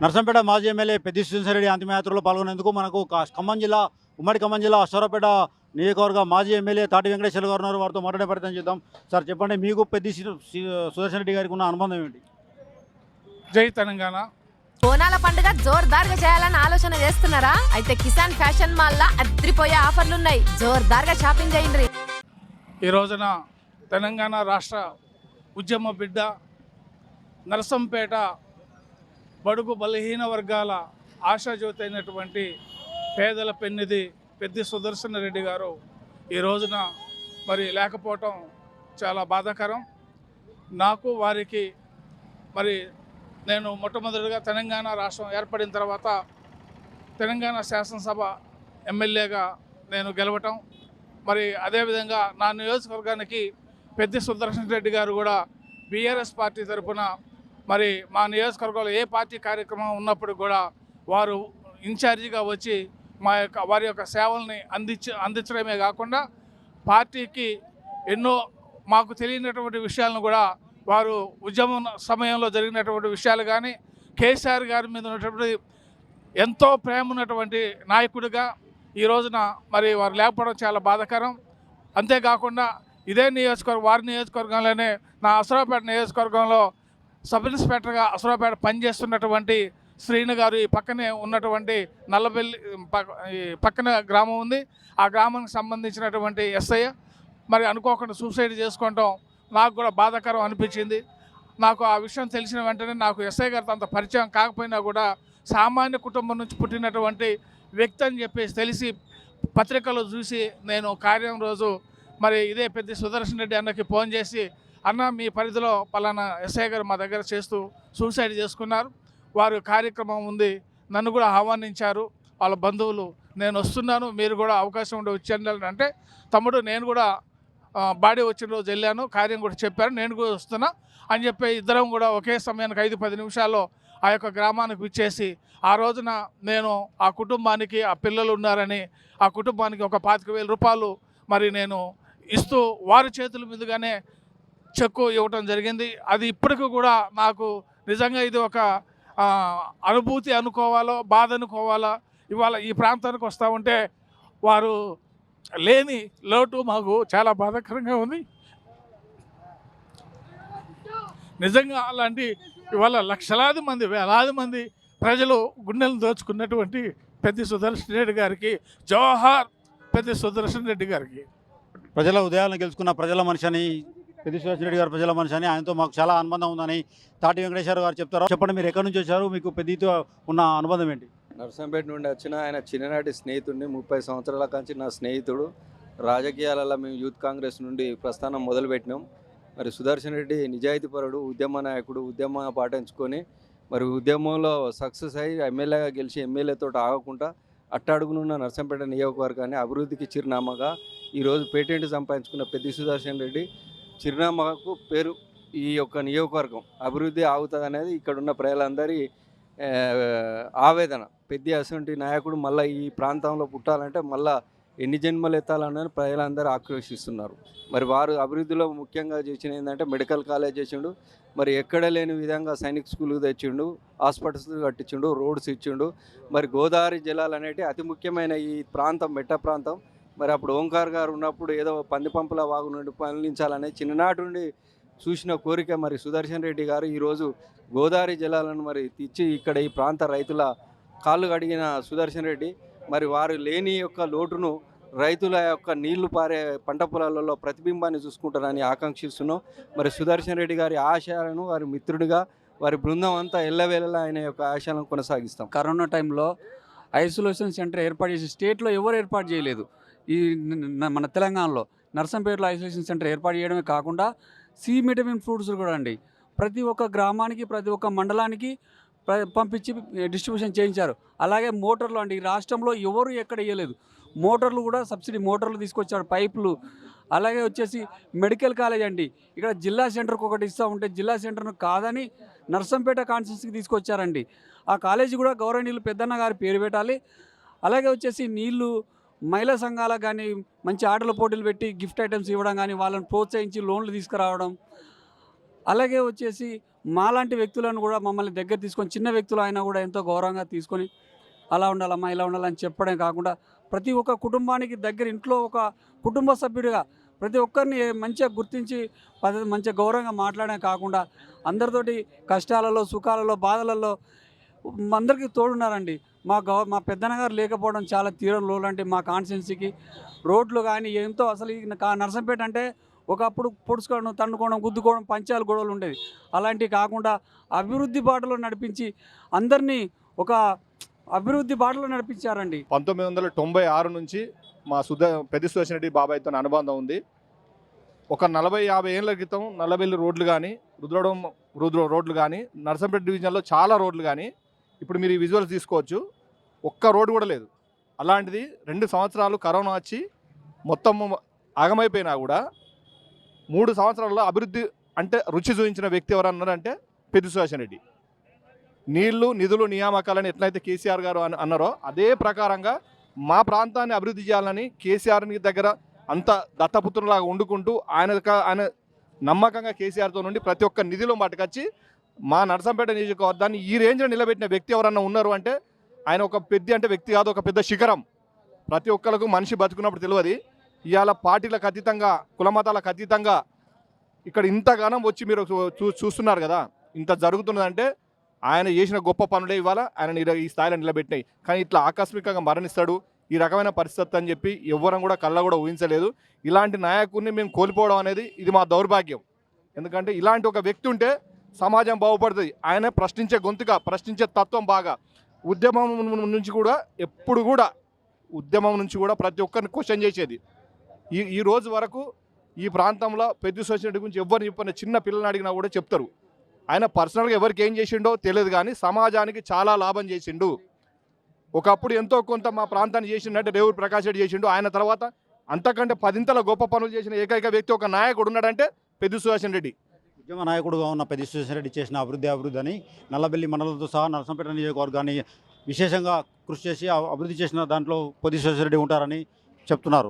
నర్సంపేట మాజీ ఎమ్మెల్యే పెద్ది సుదర్శన్ రెడ్డి అంతిమయాత్రలో పాల్గొనేందుకు మనకు ఖమ్మం జిల్లా ఉమ్మడి ఖమ్మం జిల్లా అశ్వరావుపేట నియోజకవర్గ మాజీ ఎమ్మెల్యే తాటి వెంకటేశ్వర గారు ఉన్నారు. వారితో మాట్లాడే ప్రయత్నం చేద్దాం. సార్ చెప్పండి, మీకు పెద్ది సుదర్శన్ రెడ్డి గారికి ఉన్న అనుబంధం ఏంటి? జై తెలంగాణ. బోనాల పండుగ జోర్దార్గా చేయాలని ఆలోచన చేస్తున్నారా? అయితే కిసాన్ ఫ్యాషన్ మాల్ అద్రిపోయే ఆఫర్లున్నాయి. జోర్దార్గా షాపింగ్ చేయండి. ఈ రోజున తెలంగాణ రాష్ట్ర ఉద్యమ బిడ్డ, నరసంపేట బడుగు బలహీన వర్గాల ఆశాజ్యోతి అయినటువంటి పేదల పెన్నిధి పెద్ది సుదర్శన్ రెడ్డి గారు ఈ రోజున మరి లేకపోవటం చాలా బాధాకరం. నాకు వారికి మరి నేను మొట్టమొదటిగా తెలంగాణ రాష్ట్రం ఏర్పడిన తర్వాత తెలంగాణ శాసనసభ ఎమ్మెల్యేగా నేను గెలవటం, మరి అదేవిధంగా నా నియోజకవర్గానికి పెద్ది సుదర్శన్ రెడ్డి గారు కూడా బీఆర్ఎస్ పార్టీ తరఫున మరి మా నియోజకవర్గంలో ఏ పార్టీ కార్యక్రమం ఉన్నప్పుడు కూడా వారు ఇన్ఛార్జిగా వచ్చి వారి యొక్క సేవల్ని అందించడమే కాకుండా పార్టీకి ఎన్నో మాకు తెలియనటువంటి విషయాలను కూడా వారు ఉద్యమం సమయంలో జరిగినటువంటి విషయాలు కానీ కేసీఆర్ గారి మీద ఉన్నటువంటి ఎంతో ప్రేమ ఉన్నటువంటి నాయకుడిగా ఈ రోజున మరి వారు లేకపోవడం చాలా బాధాకరం. అంతేకాకుండా ఇదే వారి నియోజకవర్గంలోనే నా అశ్వరావుపేట నియోజకవర్గంలో సబ్ ఇన్స్పెక్టర్గా అశ్వరావుపేట పనిచేస్తున్నటువంటి శ్రీను గారు ఈ పక్కనే ఉన్నటువంటి నల్లబెల్లి పక్కన గ్రామం ఉంది. ఆ గ్రామానికి సంబంధించినటువంటి ఎస్ఐ మరి అనుకోకుండా సూసైడ్ చేసుకోవటం నాకు కూడా బాధాకరం అనిపించింది. నాకు ఆ విషయం తెలిసిన వెంటనే నాకు ఎస్ఐ గారితో అంత పరిచయం కాకపోయినా కూడా సామాన్య కుటుంబం నుంచి పుట్టినటువంటి వ్యక్తి అని చెప్పేసి తెలిసి పత్రికలో చూసి నేను కార్యం రోజు మరి ఇదే పెద్ద సుదర్శన్ రెడ్డి అన్నకి ఫోన్ చేసి, అన్న మీ పరిధిలో పలానా ఎస్ఐ గారు మా దగ్గర చేస్తూ సూసైడ్ చేసుకున్నారు, వారు కార్యక్రమం ఉంది, నన్ను కూడా ఆహ్వానించారు వాళ్ళ బంధువులు, నేను వస్తున్నాను, మీరు కూడా అవకాశం ఉంటే వచ్చేయాలని అంటే, తమ్ముడు నేను కూడా బాడీ వచ్చిన రోజు వెళ్ళాను, కార్యం కూడా చెప్పారు, నేను కూడా వస్తున్నా అని చెప్పి ఇద్దరం కూడా ఒకే సమయానికి 5-10 నిమిషాల్లో ఆ యొక్క గ్రామానికి విచ్చేసి ఆ రోజున నేను ఆ కుటుంబానికి, ఆ పిల్లలు ఉన్నారని ఆ కుటుంబానికి ఒక 25,000 రూపాయలు మరి నేను ఇస్తూ వారి చేతుల మీదుగానే చెక్కు ఇవ్వటం జరిగింది. అది ఇప్పటికీ కూడా నాకు నిజంగా ఇది ఒక అనుభూతి అనుకోవాలో బాధ అనుకోవాలా. ఇవాళ ఈ ప్రాంతానికి వస్తూ ఉంటే వారు లేని లోటు మాకు చాలా బాధాకరంగా ఉంది. నిజంగా అలాంటి ఇవాళ లక్షలాది మంది, వేలాది మంది ప్రజలు గుండెలను దోచుకున్నటువంటి పెద్ది సుదర్శన్ రెడ్డి గారికి జోహార్. పెద్ది సుదర్శన్ రెడ్డి గారికి ప్రజల ఉదయాలను గెలుచుకున్న ప్రజల మనిషి అని పెద్ది సుదర్శన్ రెడ్డి గారు ప్రజల మనిషి అని, ఆయనతో మాకు చాలా అనుబంధం ఉందని తాటి వెంకటేశ్వర గారు చెప్తారు. చెప్పండి, మీరు ఎక్కడి నుంచి వచ్చారు, మీకు పెద్దితో ఉన్న అనుబంధం ఏంటి? నర్సంపేట నుండి వచ్చిన ఆయన చిన్ననాటి స్నేహితుడిని, 30 సంవత్సరాల కంచి నా స్నేహితుడు. రాజకీయాలలో మేము యూత్ కాంగ్రెస్ నుండి ప్రస్థానం మొదలుపెట్టినాం. మరి సుదర్శన్ రెడ్డి నిజాయితీపరుడు, ఉద్యమ నాయకుడు, ఉద్యమ పాటించుకొని మరి ఉద్యమంలో సక్సెస్ అయ్యి ఎమ్మెల్యేగా గెలిచి ఎమ్మెల్యేతో ఆగకుండా అట్టడుగునున్న నర్సంపేట నియోజకవర్గాన్ని అభివృద్ధికి చిరునామాగా ఈరోజు పేటెంట్ సంపాదించుకున్న పెద్ది సుదర్శన్ రెడ్డి చిరునామాకు పేరు ఈ యొక్క నియోజకవర్గం అభివృద్ధి ఆగుతుంది అనేది ఇక్కడున్న ప్రజలందరి ఆవేదన. పెద్ది అసంటి నాయకుడు మళ్ళీ ఈ ప్రాంతంలో పుట్టాలంటే మళ్ళీ ఎన్ని జన్మలు ఎత్తాలన్నది ప్రజలందరూ ఆక్రోషిస్తున్నారు. మరి వారు అభివృద్ధిలో ముఖ్యంగా చేసిన ఏంటంటే మెడికల్ కాలేజ్ చేసిండు, మరి ఎక్కడ లేని విధంగా సైనిక్ స్కూల్ తెచ్చిండు, హాస్పిటల్స్ కట్టించిండు, రోడ్స్ ఇచ్చిండు. మరి గోదావరి జలాలు అనేవి అతి ముఖ్యమైన ఈ ప్రాంతం, మెట్ట ప్రాంతం. మరి అప్పుడు ఓంకార్ గారు ఉన్నప్పుడు ఏదో పందిపంపుల వాగు నుండి పయనించాలనే చిన్ననాటి నుండి చూసిన కోరిక మరి సుదర్శన్ రెడ్డి గారు ఈరోజు గోదావరి జలాలను మరి తెచ్చి ఇక్కడ ఈ ప్రాంత రైతుల కాళ్ళు కడిగిన సుదర్శన్ రెడ్డి మరి వారు లేని యొక్క లోటును రైతుల యొక్క నీళ్లు పారే పంట పొలాలలో ప్రతిబింబాన్ని చూసుకుంటారని ఆకాంక్షిస్తున్నాం. మరి సుదర్శన్ రెడ్డి గారి ఆశయాలను వారి మిత్రుడిగా వారి బృందం అంతా ఎల్లవేళలా ఆయన యొక్క ఆశయాలను కొనసాగిస్తాం. కరోనా టైంలో ఐసోలేషన్ సెంటర్ ఏర్పాటు చేసి స్టేట్లో ఎవరు ఏర్పాటు చేయలేదు. ఈ మన తెలంగాణలో నర్సంపేటలో ఐసోలేషన్ సెంటర్ ఏర్పాటు చేయడమే కాకుండా విటమిన్ ఫ్రూట్స్ కూడా అండి ప్రతి ఒక్క గ్రామానికి, ప్రతి ఒక్క మండలానికి పంపించి డిస్ట్రిబ్యూషన్ చేయించారు. అలాగే మోటార్లు అండి, ఈ రాష్ట్రంలో ఎవరు ఎక్కడ ఇవ్వలేదు. మోటార్లు కూడా సబ్సిడీ మోటార్లు తీసుకొచ్చారు, పైపులు. అలాగే వచ్చేసి మెడికల్ కాలేజ్ అండి, ఇక్కడ జిల్లా సెంటర్కి ఒకటి ఇస్తూ ఉంటే జిల్లా సెంటర్ను కాదని నర్సంపేట కాన్స్టిట్యూన్సీకి తీసుకొచ్చారండి. ఆ కాలేజీ కూడా గౌరవనీయులు పెద్దన్న గారి పేరు పెట్టాలి. అలాగే వచ్చేసి నీళ్లు మహిళా సంఘాలకు కానీ మంచి ఆటల పోటీలు పెట్టి గిఫ్ట్ ఐటమ్స్ ఇవ్వడం కానీ, వాళ్ళని ప్రోత్సహించి లోన్లు తీసుకురావడం. అలాగే వచ్చేసి మాలాంటి వ్యక్తులను కూడా మమ్మల్ని దగ్గర తీసుకొని, చిన్న వ్యక్తులు అయినా కూడా ఎంతో గౌరవంగా తీసుకొని అలా ఉండాలమ్మా ఇలా ఉండాలని చెప్పడం కాకుండా ప్రతి ఒక్క కుటుంబానికి దగ్గర ఇంట్లో ఒక కుటుంబ సభ్యుడిగా ప్రతి ఒక్కరిని మంచిగా గుర్తించి మంచిగా గౌరవంగా మాట్లాడడం కాకుండా అందరితోటి కష్టాలలో సుఖాలలో బాధలలో అందరికీ తోడున్నారండి. మా పెద్దన్నగారు లేకపోవడం చాలా తీరం లోలంటే మా కాన్స్టిట్యున్సీకి రోడ్లు కానీ ఎంతో అసలు ఈ నర్సంపేట అంటే ఒకప్పుడు పొడుచుకోవడం, తన్నుకోవడం, గుద్దుకోవడం, పంచాలు గొడవలు ఉండేది. అలాంటివి కాకుండా అభివృద్ధి బాటలో నడిపించి అందరినీ ఒక అభివృద్ధి బాటలో నడిపించారండి. 1996 నుంచి మా పెద్ది సుదర్శన్ రెడ్డి బాబాయ్తో అనుబంధం ఉంది. ఒక 40-50 ఏళ్ళ క్రితం నల్లబెల్లి రోడ్లు కానీ రుద్ర రోడ్లు కానీ నర్సంపేట డివిజన్లో చాలా రోడ్లు కానీ ఇప్పుడు మీరు ఈ విజువల్స్ తీసుకోవచ్చు, ఒక్క రోడ్డు కూడా లేదు. అలాంటిది 2 సంవత్సరాలు కరోనా వచ్చి మొత్తం ఆగమైపోయినా కూడా 3 సంవత్సరాల్లో అభివృద్ధి అంటే రుచి చూపించిన వ్యక్తి ఎవరన్నారంటే పెద్ది సుదర్శన్ రెడ్డి. నీళ్లు నిధులు నియామకాలని ఎట్లయితే కేసీఆర్ గారు అన్నారో అదే ప్రకారంగా మా ప్రాంతాన్ని అభివృద్ధి చేయాలని కేసీఆర్ని దగ్గర అంత దత్తపుత్రులాగా వండుకుంటూ ఆయన నమ్మకంగా కేసీఆర్తో నుండి ప్రతి ఒక్క నిధిలో మటుకొచ్చి మా నర్సంపేట నియోజకవర్గాన్ని ఈ రేంజ్లో నిలబెట్టిన వ్యక్తి ఎవరన్నా ఉన్నారు అంటే ఆయన ఒక పెద్ద అంటే వ్యక్తి కాదు, ఒక పెద్ద శిఖరం. ప్రతి ఒక్కరికి మనిషి బతుకున్నప్పుడు తెలియదు. ఇవాళ పార్టీలకు అతీతంగా కులమతాలకు అతీతంగా ఇక్కడ ఇంతగానం వచ్చి మీరు చూస్తున్నారు కదా, ఇంత జరుగుతున్నదంటే ఆయన చేసిన గొప్ప పనులే ఇవాళ ఆయన ఈ స్థాయిలో నిలబెట్టినాయి. కానీ ఇట్లా ఆకస్మికంగా మరణిస్తాడు ఈ రకమైన పరిస్థితి అని చెప్పి ఎవ్వరం కూడా కళ్ళ కూడా ఊహించలేదు. ఇలాంటి నాయకుడిని మేము కోల్పోవడం అనేది ఇది మా దౌర్భాగ్యం. ఎందుకంటే ఇలాంటి ఒక వ్యక్తి ఉంటే సమాజం బాగుపడుతుంది. ఆయన ప్రశ్నించే గొంతుగా, ప్రశ్నించే తత్వం బాగా. ఉద్యమం నుంచి కూడా ఎప్పుడు కూడా ఉద్యమం నుంచి కూడా ప్రతి ఒక్కరిని క్వశ్చన్ చేసేది. ఈ రోజు వరకు ఈ ప్రాంతంలో పెద్ద సొసైటీ గురించి ఎవరిని చెప్పిన చిన్న పిల్లల్ని అడిగినా కూడా చెప్తారు. ఆయన పర్సనల్గా ఎవరికి ఏం చేసిండో తెలియదు కానీ సమాజానికి చాలా లాభం చేసిండు. ఒకప్పుడు ఎంతో కొంత మా ప్రాంతాన్ని చేసిండంటే రేవూరు ప్రకాష్ రెడ్డి చేసిండు. ఆయన తర్వాత అంతకంటే 10 గొప్ప పనులు చేసిన ఏకైక వ్యక్తి ఒక నాయకుడు ఉన్నాడంటే పెద్ది సుదర్శన్ రెడ్డి. ఉద్యమ నాయకుడుగా ఉన్న పెద్ది సుదర్శన్ రెడ్డి చేసిన అభివృద్ధి అని నల్లబెల్లి మండలంతో సహా నర్సంపేట నియోజకవర్గాన్ని విశేషంగా కృషి చేసి అభివృద్ధి చేసిన దాంట్లో పెద్ది సుదర్శన్ రెడ్డి ఉంటారని చెప్తున్నారు.